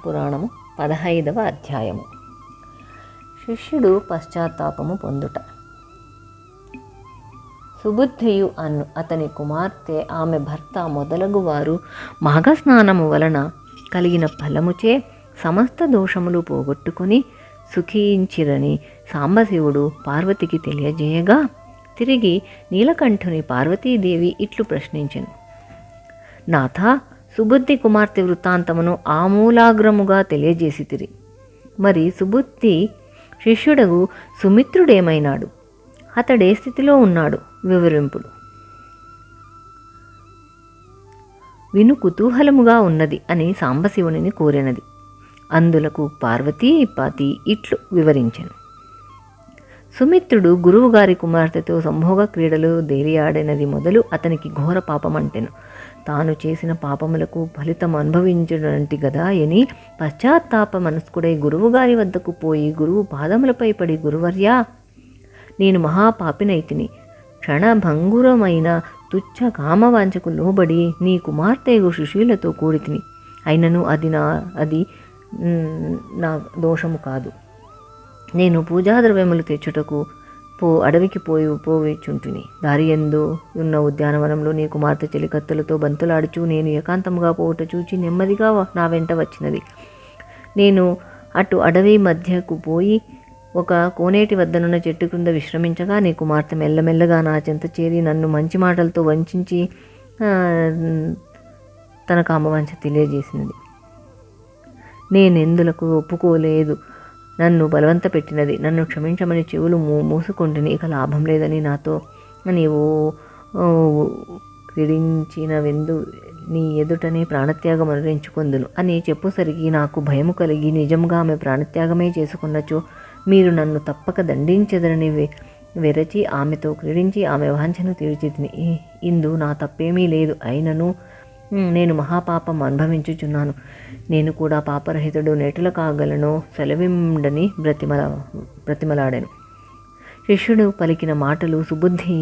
మాఘపురాణము 15వ అధ్యాయము. శిష్యుడు పశ్చాత్తాపము పొందుట. సుబుద్ధియు అను అతని కుమార్తె ఆమె భర్త మొదలగు వారు మాఘస్నానము వలన కలిగిన ఫలముచే సమస్త దోషములు పోగొట్టుకొని సుఖించిరని సాంబశివుడు పార్వతికి తెలియజేయగా, తిరిగి నీలకంఠుని పార్వతీదేవి ఇట్లు ప్రశ్నించెను. నాథ, సుబుద్ధి కుమార్తె వృత్తాంతమును ఆమూలాగ్రముగా తెలియజేసితిరి. మరి సుబుద్ధి శిష్యుడగు సుమిత్రుడేమైనాడు? అతడే స్థితిలో ఉన్నాడు, వివరింపుడు. విను కుతూహలముగా ఉన్నది అని సాంబశివునిని కోరినది. అందులకు పార్వతీపతి ఇట్లు వివరించెను. సుమిత్రుడు గురువుగారి కుమార్తెతో సంభోగ క్రీడలు దేలియాడినది మొదలు అతనికి ఘోర పాపమంటెను. తాను చేసిన పాపములకు ఫలితం అనుభవించడంటి గదా అని పశ్చాత్తాప మనస్కుడై గురువుగారి వద్దకు పోయి గురువు పాదములపై పడి, గురువర్యా, నేను మహాపాపినైతిని. క్షణభంగురమైన తుచ్చ కామవాంఛకు లోబడి నీ కుమార్తెగు శిష్యులతో కూడితిని. అయినను అది నా దోషము కాదు. నేను పూజాద్రవ్యములు తెచ్చుటకు అడవికి పోవిచుంటిని. దారియందు ఉన్న ఉద్యానవనంలో నీ కుమార్తె చెలికత్తెలతో బంతులాడుచు నేను ఏకాంతముగా పోవుట చూచి నెమ్మదిగా నా వెంట వచ్చినది. నేను అటు అడవి మధ్యకు పోయి ఒక కోనేటి వద్దనున్న చెట్టు క్రింద విశ్రమించగా నీ కుమార్తె మెల్లమెల్లగా నా చెంత చేరి నన్ను మంచి మాటలతో వంచి తన కామవంచ తెలియజేసినది. నేనెందులకు ఒప్పుకోలేదు. నన్ను బలవంత పెట్టినది. నన్ను క్షమించమని చెవులు మూసుకుంటుని ఇక లాభం లేదని నాతో నీవు క్రీడించిన వెందు నీ ఎదుటనే ప్రాణత్యాగం అనురించుకొందును అని చెప్పుసరికి నాకు భయము కలిగి, నిజంగా ఆమె ప్రాణత్యాగమే చేసుకున్నచో మీరు నన్ను తప్పక దండించెదరని వెరచి ఆమెతో క్రీడించి ఆమె వాంఛను తీర్చితిని. ఇందు నా తప్పేమీ లేదు. అయినను నేను మహాపాపం అనుభవించుచున్నాను. నేను కూడా పాపరహితుడు నెటుల కాగలను, సెలవిండని బ్రతిమలాడాను. శిష్యుడు పలికిన మాటలు సుబుద్ధి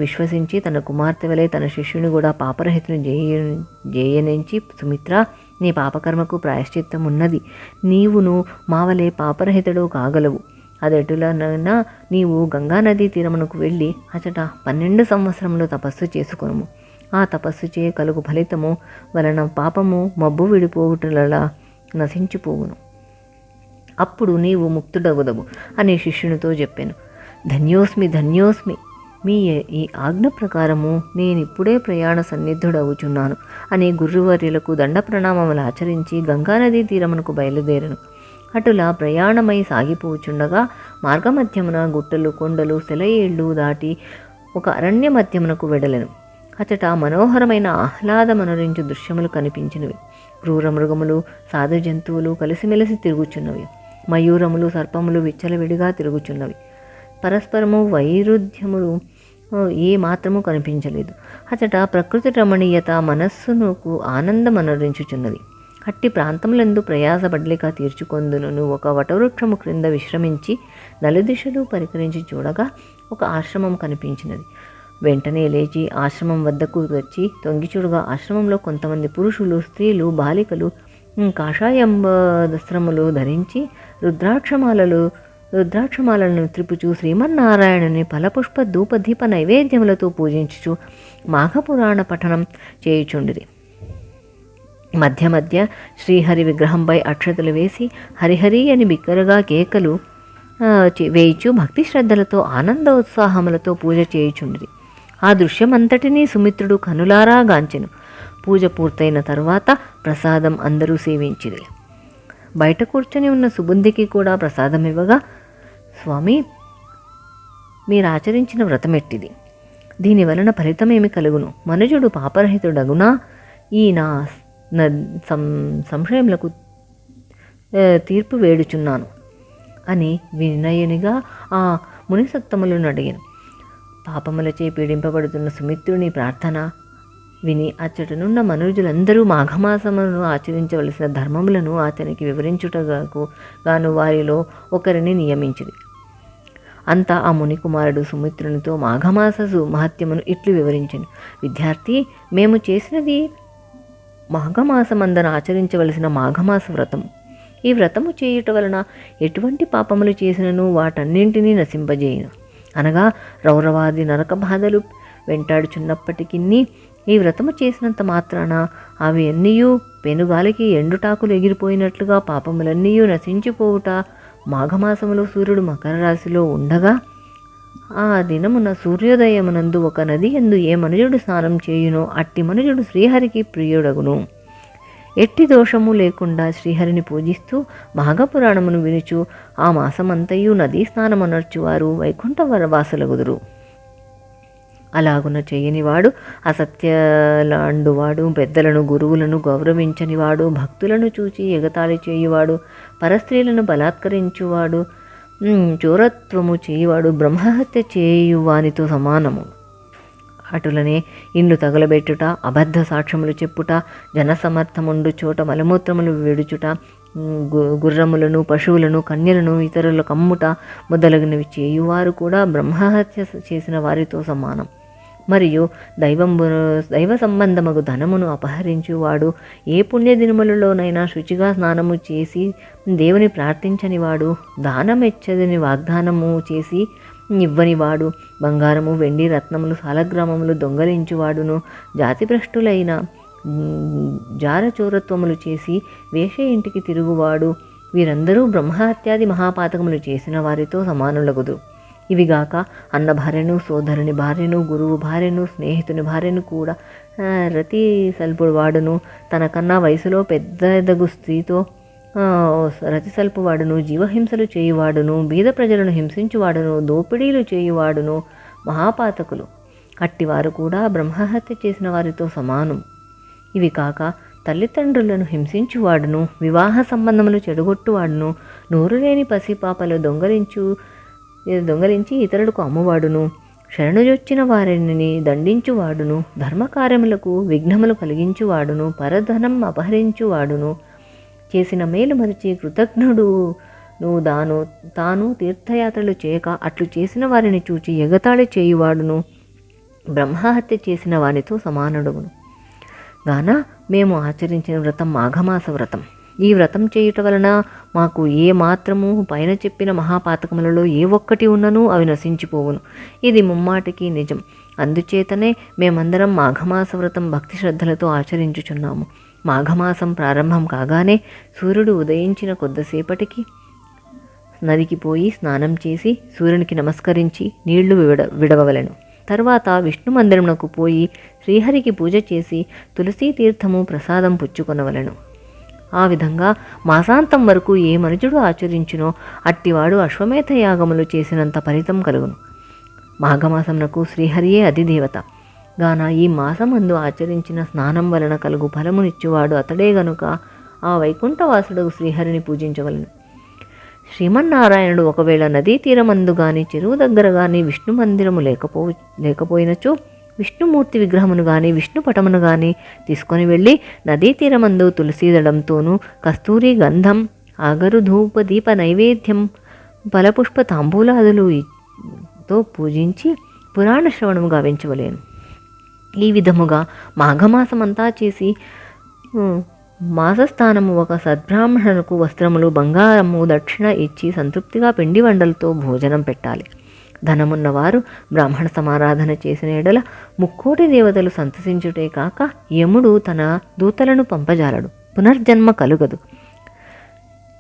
విశ్వసించి తన కుమార్తె వలె తన శిష్యుని కూడా పాపరహితుని జేయనించి, సుమిత్ర, నీ పాపకర్మకు ప్రాయశ్చిత్తం ఉన్నది. నీవును మా వలె పాపరహితుడు కాగలవు. అదెటులనైనా నీవు గంగానదీ తీరమునకు వెళ్ళి అచట 12 సంవత్సరములు తపస్సు చేసుకొనుము. ఆ తపస్సు చే కలుగు ఫలితము వలన పాపము మబ్బు విడిపోవుటలా నశించిపోవును. అప్పుడు నీవు ముక్తుడగుదవు అని శిష్యునితో చెప్పాను. ధన్యోస్మి ధన్యోస్మి. మీ ఈ ఆజ్ఞ ప్రకారము నేనిప్పుడే ప్రయాణ సన్నిధుడవుచున్నాను అని గురువర్యులకు దండ ప్రణామములు ఆచరించి గంగానదీ తీరమునకు బయలుదేరను. అటులా ప్రయాణమై సాగిపోచుండగా మార్గమధ్యమున గుట్టలు, కొండలు, సెలయేళ్లు దాటి ఒక అరణ్య మధ్యమునకు వెడలెను. అచట మనోహరమైన ఆహ్లాదమనరించు దృశ్యములు కనిపించినవి. క్రూర మృగములు, సాధు జంతువులు కలిసిమెలిసి తిరుగుచున్నవి. మయూరములు, సర్పములు విచ్చలవిడిగా తిరుగుచున్నవి. పరస్పరము వైరుధ్యములు ఏ మాత్రము కనిపించలేదు. అచట ప్రకృతి రమణీయత మనస్సునకు ఆనందమనరించుచున్నది. అట్టి ప్రాంతములందు ప్రయాసపడలేక తీర్చుకొందును ఒక వటవృక్షము క్రింద విశ్రమించి నలుదిశలు పరికరించి చూడగా ఒక ఆశ్రమం కనిపించినది. వెంటనే లేచి ఆశ్రమం వద్దకు వచ్చి తొంగిచూడగా ఆశ్రమంలో కొంతమంది పురుషులు, స్త్రీలు, బాలికలు కాషాయంబస్త్రములు ధరించి రుద్రాక్షమాలను త్రిపుచు శ్రీమన్నారాయణుని ఫలపుష్ప ధూపదీప నైవేద్యములతో పూజించుచు మాఘపురాణ పఠనం చేయుచుండిరి. మధ్య మధ్య శ్రీహరి విగ్రహంపై అక్షతలు వేసి హరిహరి అని బిక్కరగా కేకలు వేయిచు భక్తి శ్రద్ధలతో ఆనందోత్సాహములతో పూజ చేయుచుండిరి. ఆ దృశ్యమంతటినీ సుమిత్రుడు కనులారా గాంచెను. పూజ పూర్తయిన తరువాత ప్రసాదం అందరూ సేవించిరి. బయట కూర్చొని ఉన్న సుబుద్ధికి కూడా ప్రసాదం ఇవ్వగా, స్వామి, మీరాచరించిన వ్రతమెట్టిది. దీనివలన ఫలితమేమి కలుగును? మనుజుడు పాపరహితుడగునా? ఈ నా సంశయములకు తీర్పు వేడుచున్నాను అని వినయునిగా ఆ మునిసత్తములను అడిగాను. పాపములచే పీడింపబడుతున్న సుమిత్రుని ప్రార్థన విని అచ్చటనున్న మనుజులందరూ మాఘమాసమును ఆచరించవలసిన ధర్మములను అతనికి వివరించుటకు గాను వారిలో ఒకరిని నియమించిరి. అంతా ఆ మునికుమారుడు సుమిత్రునితో మాఘమాస మహత్యమును ఇట్లు వివరించెను. విద్యార్థి, మేము చేసినది మాఘమాసమందన ఆచరించవలసిన మాఘమాస వ్రతం. ఈ వ్రతము చేయుట వలన ఎటువంటి పాపములు చేసినను వాటన్నింటినీ నశింపజేయును. అనగా రౌరవాది నరక బాధలు వెంటాడుచున్నప్పటికీ ఈ వ్రతము చేసినంత మాత్రాన అవి ఎన్నీయూ పెనుగాలికి ఎండుటాకులు ఎగిరిపోయినట్లుగా పాపములన్నీయూ నశించిపోవుట. మాఘమాసములో సూర్యుడు మకర రాశిలో ఉండగా ఆ దినమున సూర్యోదయమునందు ఒక నది యందు ఏ మనుజుడు స్నానం చేయునో అట్టి మనుజుడు శ్రీహరికి ప్రియుడగును. ఎట్టి దోషము లేకుండా శ్రీహరిని పూజిస్తూ మాఘపురాణమును వినుచు ఆ మాసమంతయు నదీ స్నానమనర్చువారు వైకుంఠ వరవాసులగుదురు. అలాగున చేయనివాడు, అసత్యలాండువాడు, పెద్దలను గురువులను గౌరవించనివాడు, భక్తులను చూచి ఎగతాళి చేయువాడు, పరస్త్రీలను బలాత్కరించువాడు, చోరత్వము చేయువాడు బ్రహ్మహత్య చేయువానితో సమానము. అటులనే ఇండ్లు తగలబెట్టుట, అబద్ధ సాక్ష్యములు చెప్పుట, జనసమర్థముండు చోట మలమూత్రములు విడుచుట, గుర్రములను, పశువులను, కన్యలను ఇతరులకు అమ్ముట మొదలగునవి చేయువారు కూడా బ్రహ్మహత్య చేసిన వారితో సమానం. మరియు దైవ సంబంధమగు ధనమును అపహరించువాడు, ఏ పుణ్యదినములలోనైనా శుచిగా స్నానము చేసి దేవుని ప్రార్థించనివాడు, దానమెచ్చదని వాగ్దానము చేసి ఇవ్వనివాడు, బంగారము, వెండి, రత్నములు, సాలగ్రామములు దొంగలించువాడును, జాతిభ్రష్టులైన జారచోరత్వములు చేసి వేష ఇంటికి తిరుగువాడు, వీరందరూ బ్రహ్మహత్యాది మహాపాతకములు చేసిన వారితో సమానులగుదు. ఇవిగాక అన్న భార్యను, సోదరుని భార్యను, గురువు భార్యను, స్నేహితుని భార్యను కూడా రతి సల్పుడు వాడును, తనకన్నా వయసులో పెద్దదగు స్త్రీతో రతి సల్పువాడును, జీవహింసలు చేయువాడును, బీద ప్రజలను హింసించువాడును, దోపిడీలు చేయువాడును మహాపాతకులు. అట్టివారు కూడా బ్రహ్మహత్య చేసిన వారితో సమానం. ఇవి కాక తల్లిదండ్రులను హింసించువాడును, వివాహ సంబంధములు చెడగొట్టువాడును, నోరు లేని పసిపాపలు దొంగలించి ఇతరులకు అమ్మువాడును, శరణుజొచ్చిన వారిని దండించువాడును, ధర్మకార్యములకు విఘ్నములు కలిగించువాడును, పరధనం అపహరించువాడును, చేసిన మేలు మరిచి కృతజ్ఞుడు తాను తీర్థయాత్రలు చేయక అట్లు చేసిన వారిని చూచి ఎగతాళి చేయువాడును బ్రహ్మహత్య చేసిన వారితో సమానుడుగును. గాన మేము ఆచరించిన వ్రతం మాఘమాస వ్రతం. ఈ వ్రతం చేయుట వలన మాకు ఏ మాత్రము పైన చెప్పిన మహాపాతకములలో ఏ ఒక్కటి ఉన్ననూ అవి నశించిపోవును. ఇది ముమ్మాటికి నిజం. అందుచేతనే మేమందరం మాఘమాస వ్రతం భక్తి శ్రద్ధలతో ఆచరించుచున్నాము. మాఘమాసం ప్రారంభం కాగానే సూర్యుడు ఉదయించిన కొద్దిసేపటికి నదికి పోయి స్నానం చేసి సూర్యునికి నమస్కరించి నీళ్లు విడవవలెను. తర్వాత విష్ణు మందిరమునకు పోయి శ్రీహరికి పూజ చేసి తులసీ తీర్థము ప్రసాదం పుచ్చుకొనవలెను. ఆ విధంగా మాసాంతం వరకు ఏ మనుజుడు ఆచరించునో అట్టివాడు అశ్వమేధ యాగములు చేసినంత ఫలితం కలుగును. మాఘమాసమునకు శ్రీహరియే అధిదేవత. గాన ఈ మాసమందు ఆచరించిన స్నానం వలన కలుగు ఫలమునిచ్చువాడు అతడే గనుక ఆ వైకుంఠవాసుడు శ్రీహరిని పూజించవలను. శ్రీమన్నారాయణుడు ఒకవేళ నదీ తీరమందు గాని చెరువు దగ్గర గాని విష్ణు మందిరము లేకపోయినచో విష్ణుమూర్తి విగ్రహమును గాని విష్ణు పటమును గాని తీసుకొని వెళ్ళి నదీ తీరమందు తులసీదళంతోనూ కస్తూరి గంధం, అగరు, ధూప, దీప నైవేద్యం, ఫలపుష్ప తాంబూలాదులతో పూజించి పురాణ శ్రవణము గావించవలేను. ఈ విధముగా మాఘమాసమంతా చేసి మాసస్థానము ఒక సద్బ్రాహ్మణులకు వస్త్రములు, బంగారము దక్షిణ ఇచ్చి సంతృప్తిగా పిండి వంటలతో భోజనం పెట్టాలి. ధనమున్నవారు బ్రాహ్మణ సమారాధన చేసిన ఎడల 3,000,000 దేవతలు సంతసించుటే కాక యముడు తన దూతలను పంపజాలడు, పునర్జన్మ కలుగదు.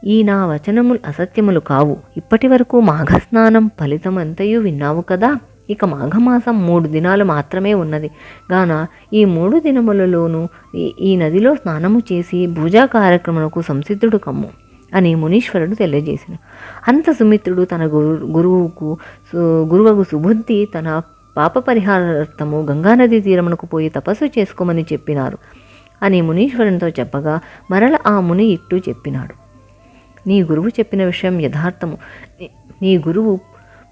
ఈ నా వచనములు అసత్యములు కావు. ఇప్పటి వరకు మాఘస్నానం ఫలితమంతయు విన్నావు కదా. ఇక మాఘమాసం 3 దినాలు మాత్రమే ఉన్నది. గాన ఈ 3 దినములలోనూ ఈ నదిలో స్నానము చేసి పూజా కార్యక్రమమునకు సంసిద్ధుడు కమ్ము అని మునీశ్వరుడు తెలియజేసిన. అంత సుమిత్రుడు తన గురువగు సుబుద్ధి తన పాప పరిహారార్థము గంగానదీ తీరమునకు పోయి తపస్సు చేసుకోమని చెప్పినారు అని మునీశ్వరునితో చెప్పగా మరల ఆ ముని ఇట్టు చెప్పినాడు. నీ గురువు చెప్పిన విషయం యథార్థము. నీ గురువు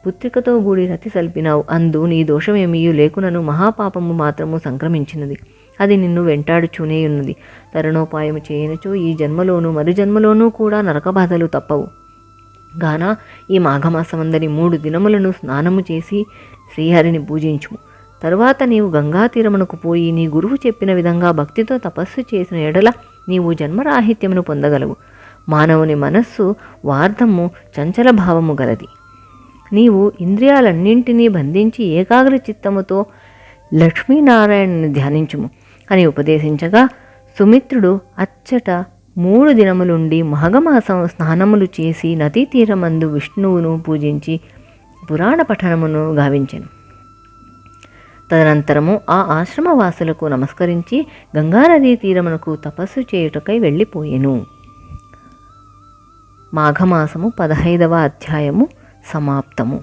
పుత్రికతో గూడి రతి సల్పినావు. అందు నీ దోషమేమీయూ లేకునను మహాపాపము మాత్రము సంక్రమించినది. అది నిన్ను వెంటాడుచూనే ఉన్నది. తరుణోపాయము చేయనచో ఈ జన్మలోనూ మరు జన్మలోనూ కూడా నరకబాధలు తప్పవు. గాన ఈ మాఘమాసమందరి 3 దినములను స్నానము చేసి శ్రీహరిని పూజించుము. తరువాత నీవు గంగా తీరమునకు పోయి నీ గురువు చెప్పిన విధంగా భక్తితో తపస్సు చేసిన ఎడల నీవు జన్మరాహిత్యమును పొందగలవు. మానవుని మనస్సు వార్ధము చంచల భావము గలది. నీవు ఇంద్రియాలన్నింటినీ బంధించి ఏకాగ్ర చిత్తముతో లక్ష్మీనారాయణని ధ్యానించుము అని ఉపదేశించగా సుమిత్రుడు అచ్చట 3 దినములుండి మాఘమాసం స్నానములు చేసి నదీ తీరమందు విష్ణువును పూజించి పురాణ పఠనమును గావించెను. తదనంతరము ఆ ఆశ్రమవాసులకు నమస్కరించి గంగానదీ తీరమునకు తపస్సు చేయుటకై వెళ్ళిపోయెను. మాఘమాసము 15వ అధ్యాయము సమాప్తము.